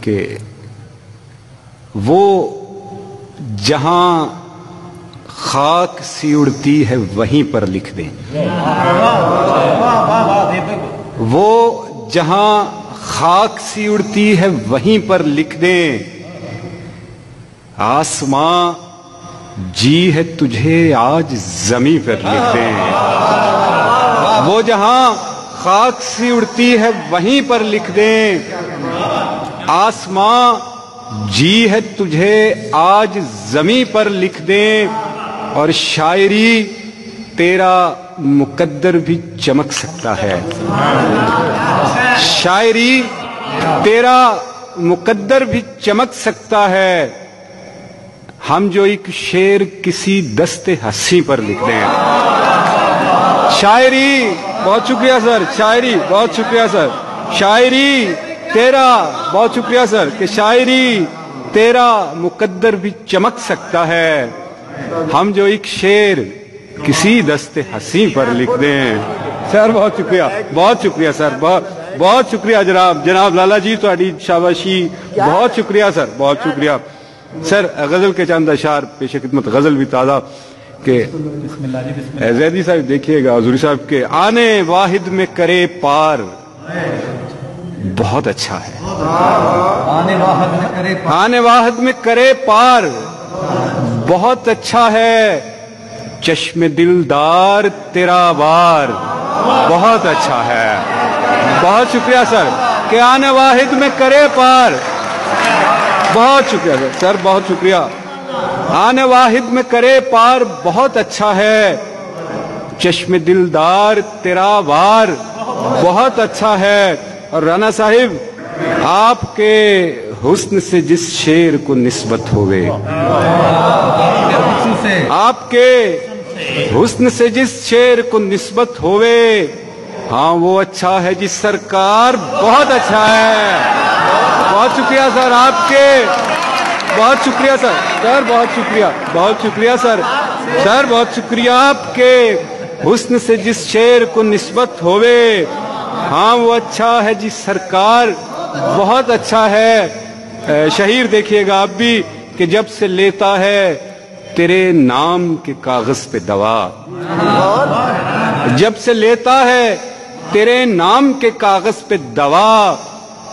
کہ وہ جہاں خاک سی اڑتی ہے وہیں پر لکھ دیں، وہ جہاں خاک سی اڑتی ہے وہیں پر لکھ دیں، آسماں جی ہے تجھے آج زمیں پر لکھ دیں، وہ جہاں خاک سی اڑتی ہے وہیں پر لکھ دیں، آسماں جی ہے تجھے آج زمیں پر لکھ دیں، اور شاعری تیرا مقدر بھی چمک سکتا ہے، شاعری تیرا مقدر بھی چمک سکتا ہے، ہم جو ایک شعر کسی دست ہنسی پر لکھ دیں۔ شاعری، بہت شکریہ سر، شاعری بہت شکریہ سر، شاعری تیرا، بہت شکریہ سر، کہ شاعری تیرا مقدر بھی چمک سکتا ہے، ہم جو ایک شعر کسی دست ہنسی پر لکھ دیں۔ سر بہت شکریہ، بہت شکریہ سر، بہت شکریہ جناب لالا جی، تہاڈی شاباشی، بہت شکریہ سر، بہت شکریہ سر۔ غزل کے چند اشعار پیش خدمت، غزل بھی تازہ، کہ زیدی صاحب دیکھیے گا حضوری صاحب کے آنے واحد میں کرے پار، بہت اچھا ہے، آنے واحد میں کرے پار بہت اچھا ہے، چشم دلدار تیرا وار بہت اچھا ہے، بہت شکریہ سر، کہ آنے واحد میں کرے پار، بہت شکریہ سر، بہت شکریہ، آنے واحد میں کرے پار بہت اچھا ہے، چشم دلدار تیرا وار بہت اچھا ہے۔ اور رانا صاحب، آپ کے حسن سے جس شعر کو نسبت ہوئے، آپ کے حسن سے جس شعر کو نسبت ہوئے، ہاں وہ اچھا ہے جی سرکار، بہت اچھا ہے، بہت شکریہ سر آپ کے، بہت شکریہ سر، سر بہت شکریہ، بہت شکریہ سر، سر بہت شکریہ، آپ کے حسن سے جس شعر کو نسبت ہوئے، ہاں وہ اچھا ہے جی سرکار، بہت اچھا ہے۔ شہیر دیکھیے گا آپ بھی، کہ جب سے لیتا ہے تیرے نام کے کاغذ پہ دوا، جب سے لیتا ہے تیرے نام کے کاغذ پہ دوا،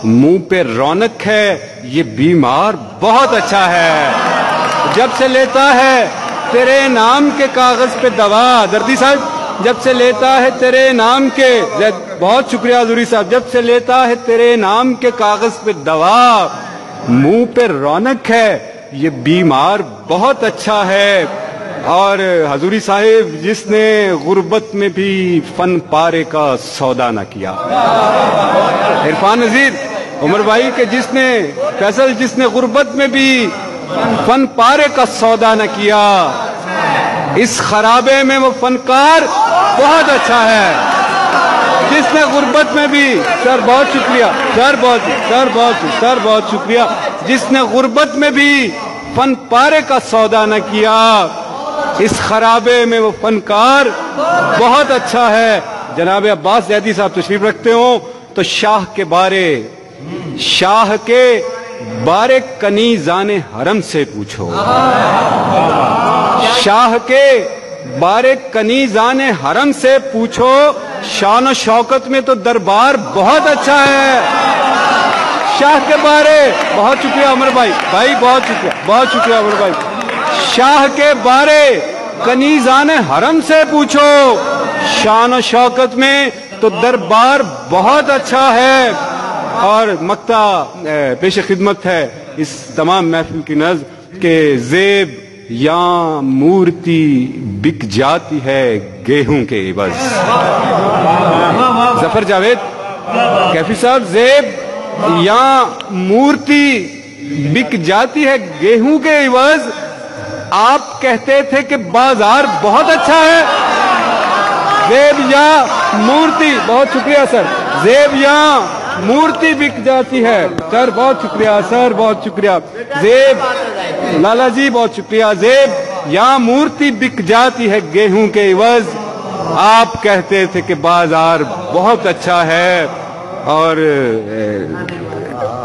منہ پہ رونق ہے یہ بیمار، بہت اچھا ہے، جب سے لیتا ہے تیرے نام کے کاغذ پہ دوا، دردی صاحب جب سے لیتا ہے تیرے نام کے، بہت شکریہ حضوری صاحب، جب سے لیتا ہے تیرے نام کے کاغذ پہ دوا، منہ پہ رونق ہے یہ بیمار، بہت اچھا ہے۔ اور حضوری صاحب جس نے غربت میں بھی فن پارے کا سودا نہ کیا، عرفان نذیر عمر بھائی کے جس نے، فیصل جس نے غربت میں بھی فن پارے کا سودا نہ کیا، اس خرابے میں وہ فنکار بہت اچھا ہے، جس نے غربت میں بھی، سر بہت شکریہ، سر بہت شکریہ، جس نے غربت میں بھی فن پارے کا سودا نہ کیا، اس خرابے میں وہ فنکار بہت اچھا ہے۔ جناب عباس زیدی صاحب تشریف رکھتے ہوں تو شاہ کے بارے کنیزان حرم سے پوچھو، شاہ کے بارے کنیزان حرم سے پوچھو، شان و شوکت میں تو دربار بہت اچھا ہے، شاہ کے بارے، بہت شکریہ عمر بھائی، بہت شکریہ عمر بھائی، شاہ کے بارے کنیزان حرم سے پوچھو، شان و شوکت میں تو دربار بہت اچھا ہے۔ اور مقطع پیش خدمت ہے اس تمام محفل کی نظم، کہ زیب یا مورتی بک جاتی ہے گیہوں کے عوض، ظفر جاوید کیفی صاحب، زیب یا مورتی بک جاتی ہے گیہوں کے عوض، آپ کہتے تھے کہ بازار بہت اچھا ہے، زیب یا مورتی، بہت شکریہ سر، زیب یا مورتی بک جاتی ہے، سر بہت شکریہ، سر بہت شکریہ، زیب لالا جی بہت شکریہ، زیب یا مورتی بک جاتی ہے گیہوں کے عوض، آپ کہتے تھے کہ بازار بہت اچھا ہے۔ اور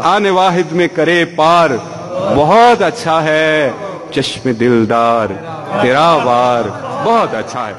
آنے واحد میں کرے پار، بہت اچھا ہے چشم دلدار تیرا وار، بہت اچھا ہے.